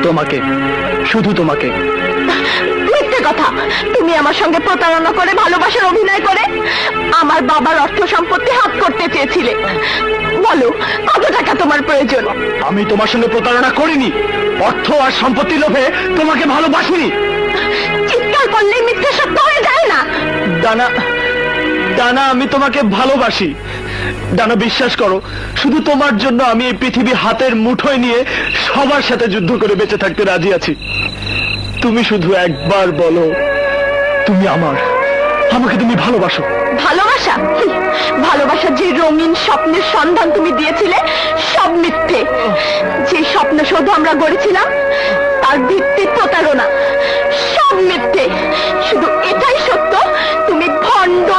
তোমাকে, শুধু তোমাকে। মিথ্যে কথা। তুমি আমার সঙ্গে প্রতারণা করে, ভালোবাসার অভিনয় করে আমার বাবার অর্থ সম্পত্তি হাত করতে চেয়েছিলে। বলো, কত টাকা তোমার প্রয়োজন? আমি তোমার সঙ্গে প্রতারণা করিনি, অর্থ আর সম্পত্তির লোভে তোমাকে ভালোবাসিনি। চিৎকার করলে মিথ্যে সত্য হয়ে যায় না? ডানা, ডানা, আমি তোমাকে ভালোবাসি। ডানা, বিশ্বাস করো, শুধু তোমার জন্য আমি এই পৃথিবী হাতের মুঠোয় নিয়ে সবার সাথে যুদ্ধ করে বেঁচে থাকতে রাজি আছি। তুমি শুধু একবার বলো তুমি আমার, আমাকে তুমি ভালোবাসো। ভালোবাসা? ভালোবাসার যে রঙিন স্বপ্নের সন্ধান তুমি দিয়েছিলে সব মিথ্যে। যে স্বপ্ন শুধু আমরা গড়েছিলাম তার ভিত্তি প্রতারণা, সব মিথ্যে। শুধু এটাই সত্য, তুমি ভণ্ড,